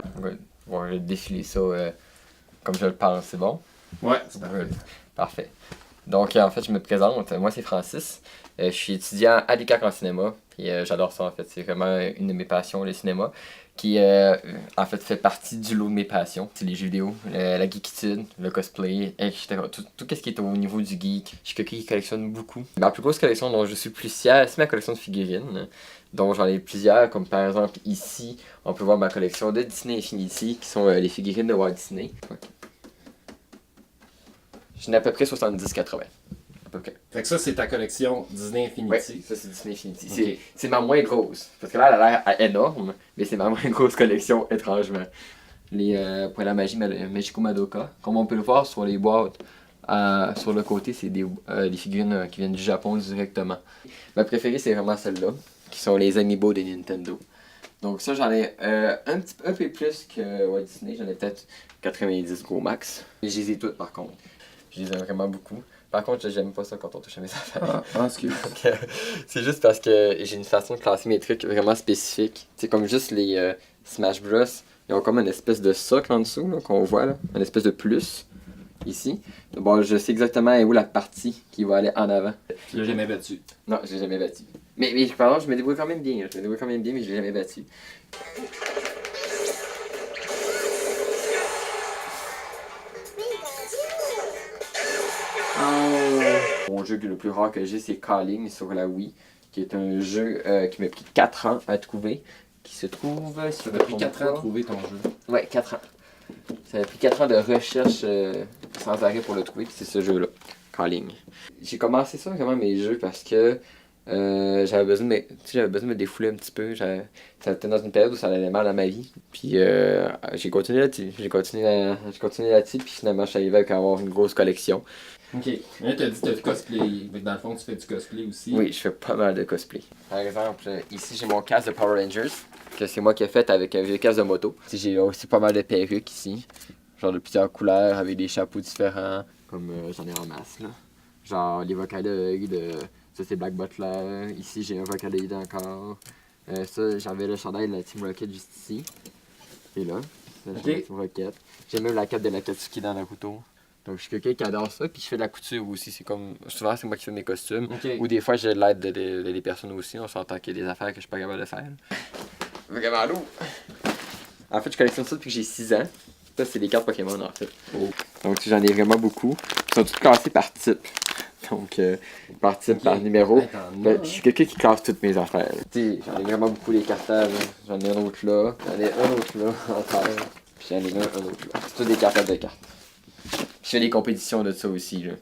Good. Bon, je vais défiler ça comme je le pense, c'est bon? Ouais, c'est parfait. Good. Parfait. Donc, en fait, je me présente. Moi, c'est Francis. Je suis étudiant à l'UQAC en cinéma. Puis, j'adore ça, en fait. C'est vraiment une de mes passions, le cinéma. Qui, en fait partie du lot de mes passions. C'est les jeux vidéo, la geekitude, le cosplay, etc. Tout ce qui est au niveau du geek. Je suis quelqu'un qui collectionne beaucoup. Ma plus grosse collection dont je suis plus fier, c'est ma collection de figurines. Dont j'en ai plusieurs, comme par exemple ici, on peut voir ma collection de Disney Infinity, qui sont les figurines de Walt Disney. Ouais. J'en ai à peu près 70-80. À peu près. Fait que ça, c'est ta collection Disney Infinity. Oui, ça c'est Disney Infinity. Okay. C'est ma moins grosse. Parce que là, elle a l'air énorme, mais c'est ma moins grosse collection, étrangement. Les pour la magie Magico Madoka, comme on peut le voir sur les boîtes, sur le côté, c'est des figurines qui viennent du Japon directement. Ma préférée, c'est vraiment celle-là, qui sont les Amiibo de Nintendo. Donc ça, j'en ai un peu plus que Walt Disney. J'en ai peut-être 90 gros max. Je les ai toutes, par contre. Je les aime vraiment beaucoup. Par contre, j'aime pas ça quand on touche à mes affaires. Excuse. C'est juste parce que j'ai une façon de classer mes trucs vraiment spécifique. C'est comme juste les Smash Bros. Ils ont comme une espèce de socle en dessous là, qu'on voit là. Une espèce de plus. Ici. Bon, je sais exactement où la partie qui va aller en avant. Tu l'as jamais battu. Non, je l'ai jamais battu. Mais pardon, je me débrouille quand même bien. Je me débrouille quand même bien, mais je l'ai jamais battu. Mon jeu le plus rare que j'ai, c'est Calling sur la Wii, qui est un jeu qui m'a pris 4 ans à trouver, qui se trouve... Ça m'a pris 4 ans à trouver ton jeu. Ouais, 4 ans. Ça m'a pris 4 ans de recherche sans arrêt pour le trouver, puis c'est ce jeu-là, Calling. J'ai commencé ça vraiment mes jeux parce que j'avais besoin de me défouler un petit peu. Ça était dans une période où ça allait mal dans ma vie. Puis j'ai continué là-dessus. J'ai continué là-dessus, puis finalement je suis arrivé à avoir une grosse collection. Ok. Là, tu as dit que tu cosplay. Dans le fond, tu fais du cosplay aussi. Oui, je fais pas mal de cosplay. Par exemple, ici j'ai mon casque de Power Rangers, que c'est moi qui ai fait avec un vieux casque de moto. J'ai aussi pas mal de perruques ici, genre de plusieurs couleurs, avec des chapeaux différents, comme j'en ai en masse là. Genre les Vocaloid, ça c'est Black Butler, ici j'ai un Vocaloid encore. Ça, j'avais le chandail de la Team Rocket juste ici. Et là, c'est la Team Rocket. J'ai même la cape de l'Akatsuki dans Naruto. Donc, je suis quelqu'un qui adore ça, puis je fais de la couture aussi. C'est comme, souvent, c'est moi qui fais mes costumes. Okay. Ou des fois, j'ai l'aide des personnes aussi. On s'entend qu'il y a des affaires que je suis pas capable de faire. Vraiment lourd. En fait, je collectionne ça depuis que j'ai 6 ans. Ça, c'est des cartes Pokémon, en fait. Oh. Donc, j'en ai vraiment beaucoup. Ils sont tous classés par type. Donc, par type, par numéro. Je suis quelqu'un qui classe toutes mes affaires. Tu sais, j'en ai vraiment beaucoup les cartages. J'en ai un autre là. J'en ai un autre là, en terre. Puis j'en ai un autre là. C'est tous des cartages de cartes. Je fais des compétitions de ça aussi, là.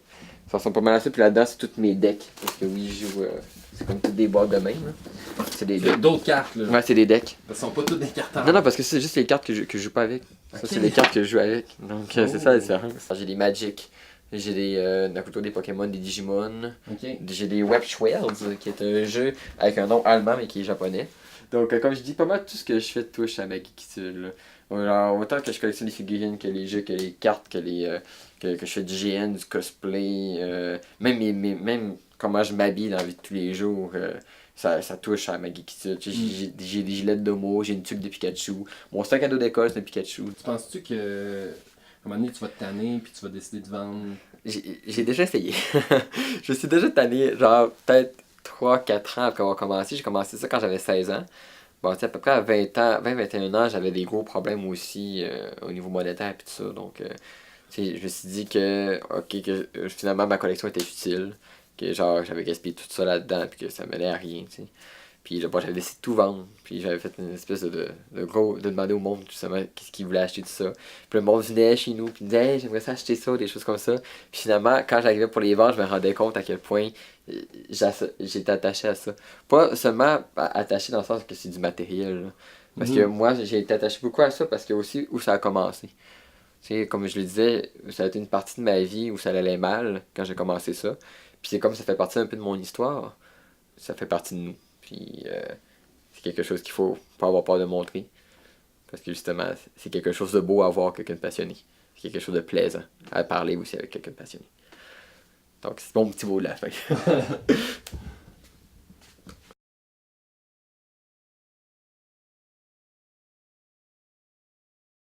Ça ressemble pas mal à ça, puis là-dedans, c'est tous mes decks. Parce que oui, je joue... c'est comme toutes des boîtes de même, là. C'est des decks. D'autres cartes, là. Ouais, c'est des decks. Ce sont pas toutes des cartes. Non, parce que c'est juste les cartes que je joue pas avec. Okay. Ça, c'est les cartes que je joue avec. Donc, c'est ça la différence. J'ai des Magic. J'ai des Naruto, des Pokémon, des Digimon. Okay. J'ai des Webschwells, qui est un jeu avec un nom allemand, mais qui est japonais. Donc, comme je dis, pas mal tout ce que je fais touche à ma geekitude, là. Alors, autant que je collectionne les figurines, que les jeux, que les cartes, que je fais du GN, du cosplay, même comment je m'habille dans la vie de tous les jours, ça touche à ma geekitude. J'ai des gilets de Domo, j'ai une tuque de Pikachu, mon sac à dos d'école c'est un Pikachu. Tu penses-tu que à un moment donné tu vas te tanner puis tu vas décider de vendre? J'ai déjà essayé. Je suis déjà tanné, genre peut-être 3-4 ans après avoir commencé. J'ai commencé ça quand j'avais 16 ans. Bon, tu sais, à peu près à 20-21 ans, j'avais des gros problèmes aussi au niveau monétaire et tout ça. Donc, tu sais, je me suis dit que, ok, que finalement ma collection était utile. Que genre, j'avais gaspillé tout ça là-dedans puis que ça menait à rien, tu sais. Puis là, bon, j'avais décidé de tout vendre. Puis j'avais fait une espèce de demander au monde justement qu'est-ce qu'ils voulaient acheter, tout ça. Puis le monde venait chez nous, puis disait, hey, j'aimerais ça acheter ça, des choses comme ça. Puis finalement, quand j'arrivais pour les vendre, je me rendais compte à quel point j'étais attaché à ça. Pas seulement attaché dans le sens que c'est du matériel, là. Parce que moi, j'ai été attaché beaucoup à ça parce que aussi où ça a commencé. Tu sais, comme je le disais, ça a été une partie de ma vie où ça allait mal quand j'ai commencé ça. Puis c'est comme ça fait partie un peu de mon histoire. Ça fait partie de nous. Puis c'est quelque chose qu'il faut pas avoir peur de montrer. Parce que justement, c'est quelque chose de beau à voir quelqu'un de passionné. C'est quelque chose de plaisant à parler aussi avec quelqu'un de passionné. Donc c'est mon petit mot de la fin.